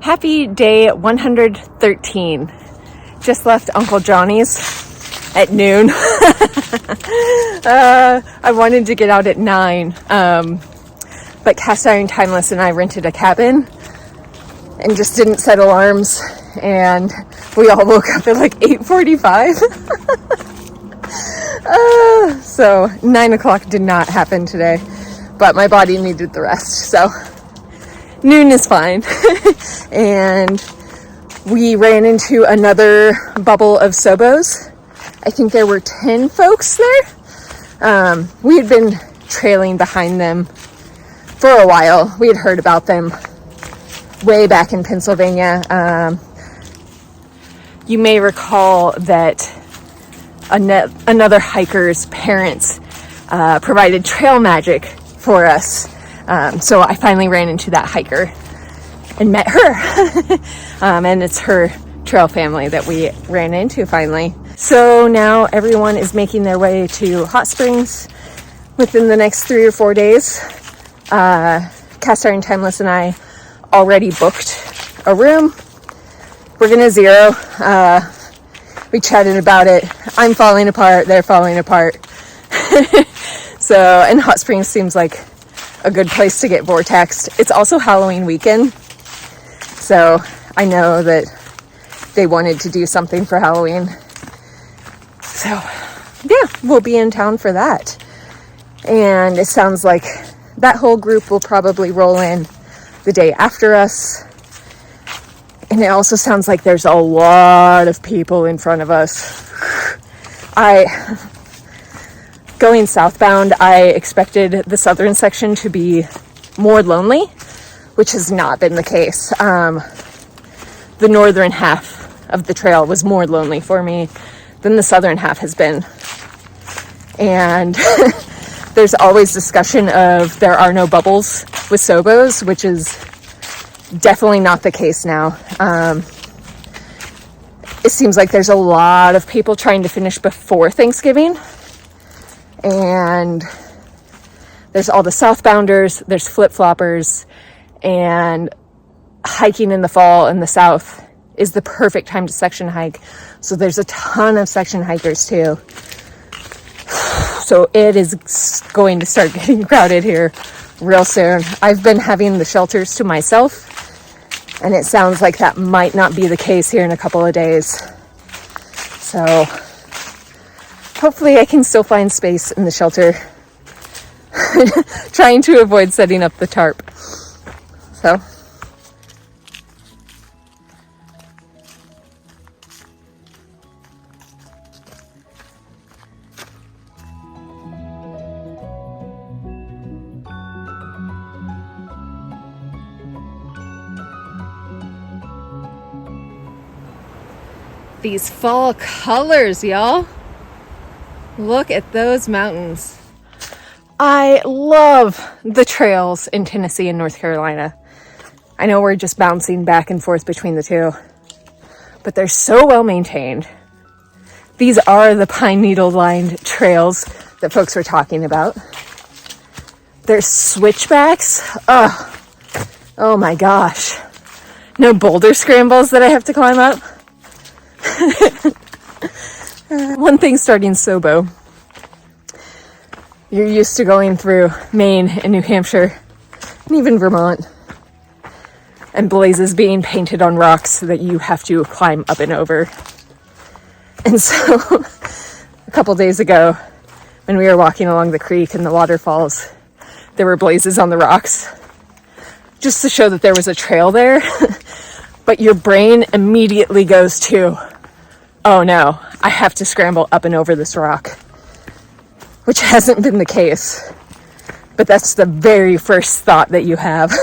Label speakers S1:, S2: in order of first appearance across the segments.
S1: Happy day 113. Just left Uncle Johnny's at noon. I wanted to get out at 9, but Cast Iron Timeless and I rented a cabin and just didn't set alarms, and we all woke up at like 8:45. So 9 o'clock did not happen today, but my body needed the rest, so noon is fine. And we ran into another bubble of SOBOs. I think there were 10 folks there. We had been trailing behind them for a while. We had heard about them way back in Pennsylvania. You may recall that another hiker's parents provided trail magic for us. So I finally ran into that hiker and met her. And it's her trail family that we ran into finally. So now everyone is making their way to Hot Springs within the next 3 or 4 days. Cast Iron Timeless and I already booked a room. We're gonna zero. We chatted about it. I'm falling apart, they're falling apart. So, and Hot Springs seems like a good place to get vortexed. It's also Halloween weekend, so I know that they wanted to do something for Halloween. So yeah, we'll be in town for that. And it sounds like that whole group will probably roll in the day after us. And it also sounds like there's a lot of people in front of us. Going southbound, I expected the southern section to be more lonely, which has not been the case. The northern half of the trail was more lonely for me than the southern half has been. And there's always discussion of there are no bubbles with SOBOs, which is definitely not the case now. It seems like there's a lot of people trying to finish before Thanksgiving. And there's all the southbounders, there's flip-floppers, and hiking in the fall in the south is the perfect time to section hike. So there's a ton of section hikers too. So it is going to start getting crowded here real soon. I've been having the shelters to myself, and it sounds like that might not be the case here in a couple of days. So hopefully I can still find space in the shelter. Trying to avoid setting up the tarp. So these fall colors, y'all. Look at those mountains. I love the trails in Tennessee and North Carolina. I know we're just bouncing back and forth between the two, but they're so well maintained. These are the pine needle lined trails that folks were talking about. There's switchbacks. Oh my gosh. No boulder scrambles that I have to climb up. One thing starting SOBO. You're used to going through Maine and New Hampshire and even Vermont, and blazes being painted on rocks that you have to climb up and over. And so a couple days ago, when we were walking along the creek and the waterfalls, there were blazes on the rocks just to show that there was a trail there. But your brain immediately goes to, oh no, I have to scramble up and over this rock, which hasn't been the case, but that's the very first thought that you have.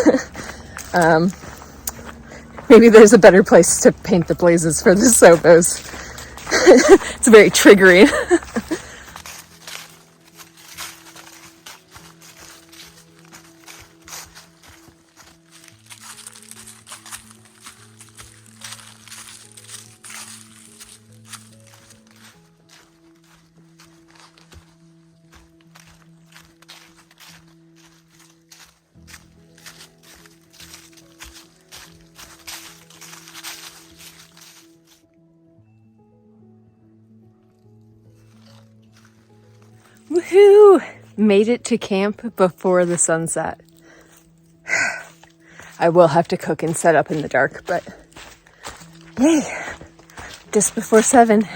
S1: Maybe there's a better place to paint the blazes for the SOBOs. It's very triggering. Woohoo! Made it to camp before the sunset. I will have to cook and set up in the dark, but yay! Just before 7.